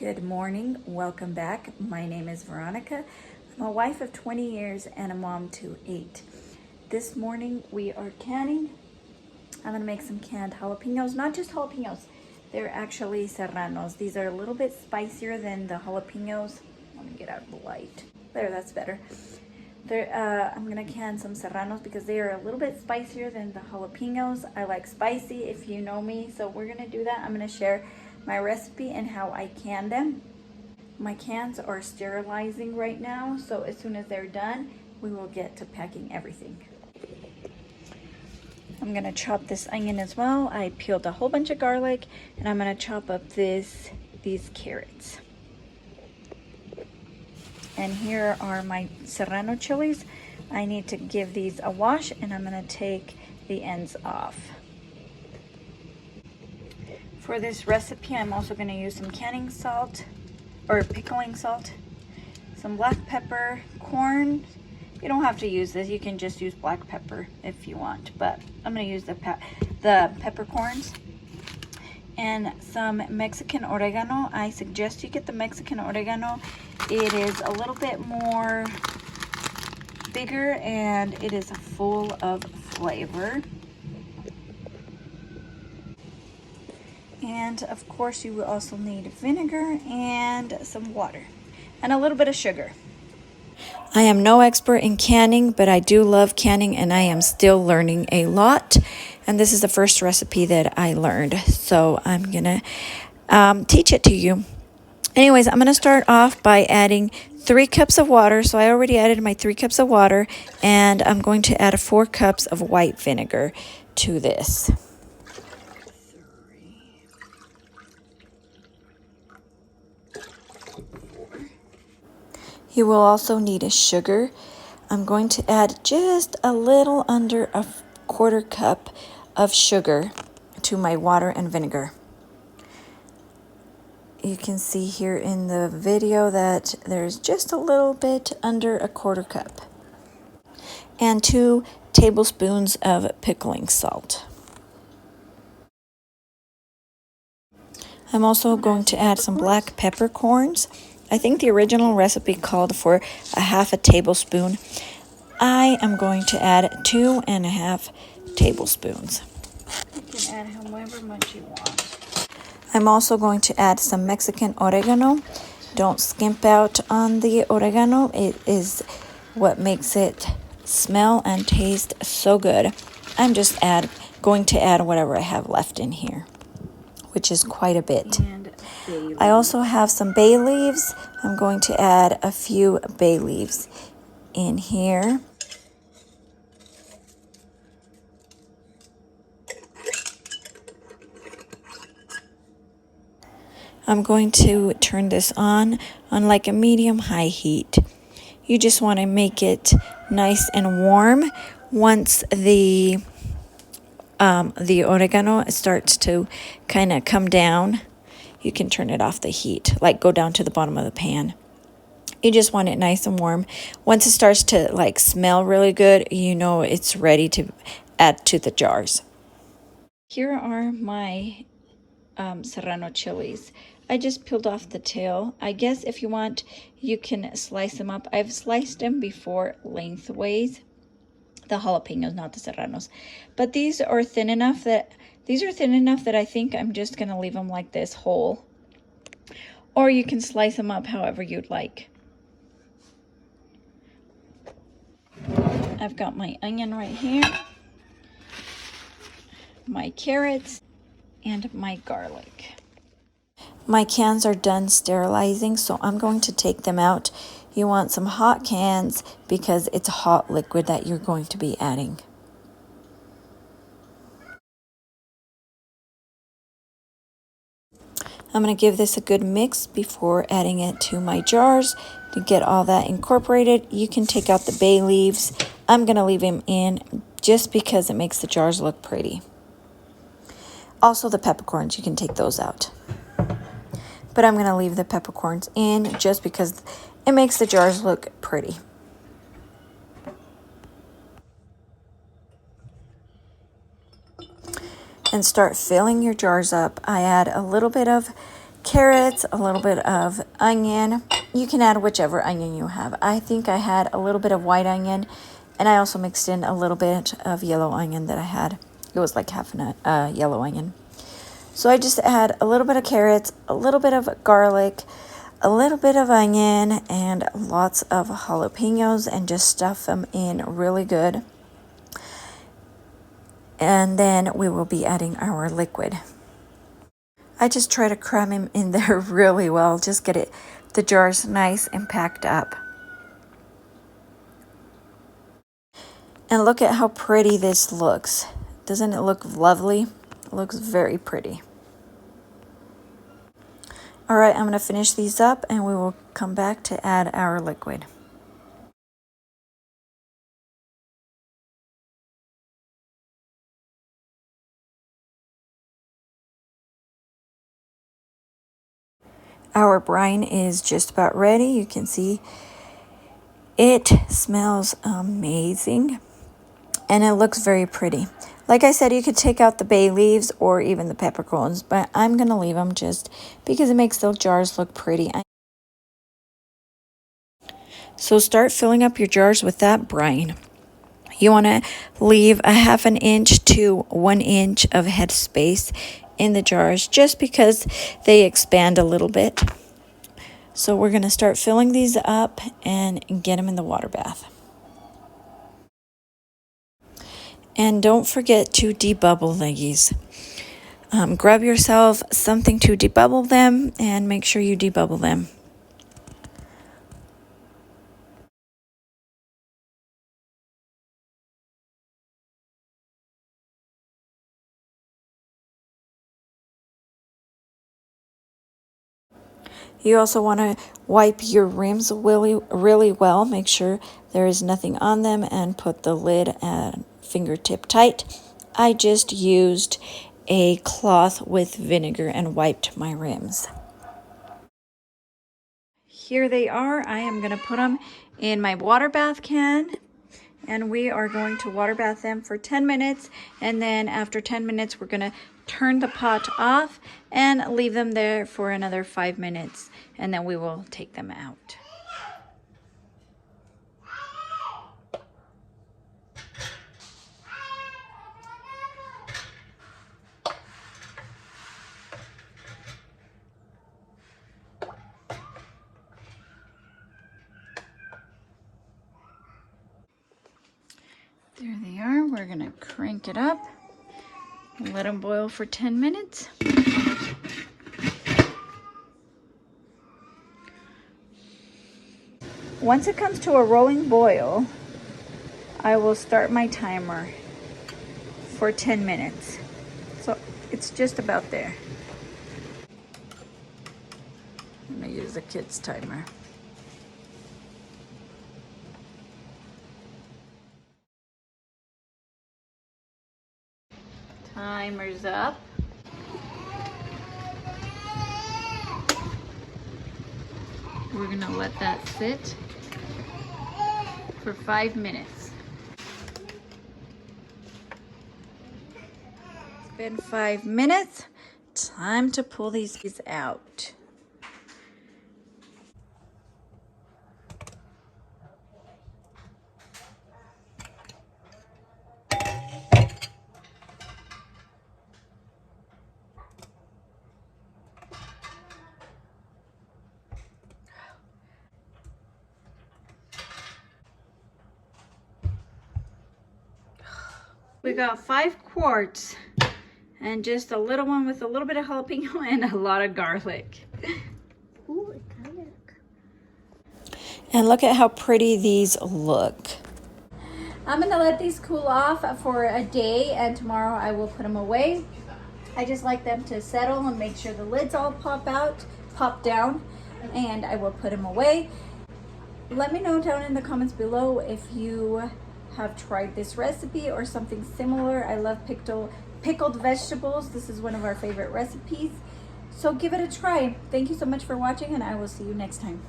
Good morning, welcome back. My name is Veronica. I'm a wife of 20 years and a mom to 8. This morning we are canning. I'm gonna make some canned jalapenos, not just jalapenos, they're actually serranos. These are a little bit spicier than the jalapenos. Let me get out of the light. There, that's better. I'm gonna can some serranos because they are a little bit spicier than the jalapenos. I like spicy, if you know me, so we're gonna do that. I'm gonna share my recipe and how I can them. My cans are sterilizing right now, so as soon as they're done, we will get to packing everything. I'm gonna chop this onion as well. I peeled a whole bunch of garlic, and I'm gonna chop up these carrots. And here are my serrano chilies. I need to give these a wash, and I'm gonna take the ends off. For this recipe, I'm also gonna use some canning salt, or pickling salt, some black pepper, corn. You don't have to use this, you can just use black pepper if you want, but I'm gonna use the peppercorns, and some Mexican oregano. I suggest you get the Mexican oregano. It is a little bit more bigger and it is full of flavor. And of course you will also need vinegar and some water and a little bit of sugar. I am no expert in canning, but I do love canning and I am still learning a lot. And this is the first recipe that I learned, so I'm gonna teach it to you. Anyways, I'm gonna start off by adding 3 cups of water. So I already added my 3 cups of water, and I'm going to add 4 cups of white vinegar to this. You will also need a sugar. I'm going to add just a little under a 1/4 cup of sugar to my water and vinegar. You can see here in the video that there's just a little bit under a 1/4 cup. And 2 tablespoons of pickling salt. I'm also going to add some black peppercorns. I think the original recipe called for a 1/2 tablespoon. I am going to add 2.5 tablespoons. You can add however much you want. I'm also going to add some Mexican oregano. Don't skimp out on the oregano. It is what makes it smell and taste so good. I'm just going to add whatever I have left in here, which is quite a bit. I also have some bay leaves. I'm going to add a few bay leaves in here. I'm going to turn this on like a medium-high heat. You just want to make it nice and warm. Once the oregano starts to kind of come down, you can turn it off the heat, like go down to the bottom of the pan. You just want it nice and warm. Once it starts to like smell really good, you know it's ready to add to the jars. Here are my serrano chilies. I just peeled off the tail. I guess if you want, you can slice them up. I've sliced them before lengthways. The jalapenos, not the serranos. But these are thin enough that I think I'm just gonna leave them like this whole. Or you can slice them up however you'd like. I've got my onion right here, my carrots, and my garlic. My cans are done sterilizing, so I'm going to take them out. You want some hot cans because it's hot liquid that you're going to be adding. I'm going to give this a good mix before adding it to my jars to get all that incorporated. You can take out the bay leaves. I'm going to leave them in just because it makes the jars look pretty. Also the peppercorns, you can take those out. But I'm going to leave the peppercorns in just because it makes the jars look pretty. And start filling your jars up. I add a little bit of carrots, a little bit of onion. You can add whichever onion you have. I think I had a little bit of white onion, and I also mixed in a little bit of yellow onion that I had. It was like half a yellow onion. So I just add a little bit of carrots, a little bit of garlic, a little bit of onion, and lots of jalapenos, and just stuff them in really good. And then we will be adding our liquid. I just try to cram them in there really well, just get the jars nice and packed up. And look at how pretty this looks. Doesn't it look lovely? It looks very pretty. All right, I'm going to finish these up and we will come back to add our liquid. Our brine is just about ready. You can see it smells amazing and it looks very pretty. Like I said, you could take out the bay leaves or even the peppercorns, but I'm going to leave them just because it makes the jars look pretty. So start filling up your jars with that brine. You want to leave a 1/2 inch to 1 inch of head space in the jars just because they expand a little bit. So we're going to start filling these up and get them in the water bath. And don't forget to debubble these. Grab yourself something to debubble them and make sure you debubble them. You also want to wipe your rims really well. Make sure there is nothing on them and put the lid at fingertip tight. I just used a cloth with vinegar and wiped my rims. Here they are. I am going to put them in my water bath can. And we are going to water bath them for 10 minutes. And then after 10 minutes, we're going to turn the pot off and leave them there for another 5 minutes. And then we will take them out. There they are. We're going to crank it up. Let them boil for 10 minutes. Once it comes to a rolling boil, I will start my timer for 10 minutes. So it's just about there. I'm going to use a kid's timer. Timer's up. We're gonna let that sit for 5 minutes. It's been 5 minutes. Time to pull these out. We got 5 quarts and just a little one with a little bit of jalapeno and a lot of garlic. Ooh, and look at how pretty these look. I'm gonna let these cool off for a day and tomorrow I will put them away. I just like them to settle and make sure the lids all pop down, and I will put them away. Let me know down in the comments below if you have tried this recipe or something similar. I love pickled vegetables. This is one of our favorite recipes. So give it a try. Thank you so much for watching, and I will see you next time.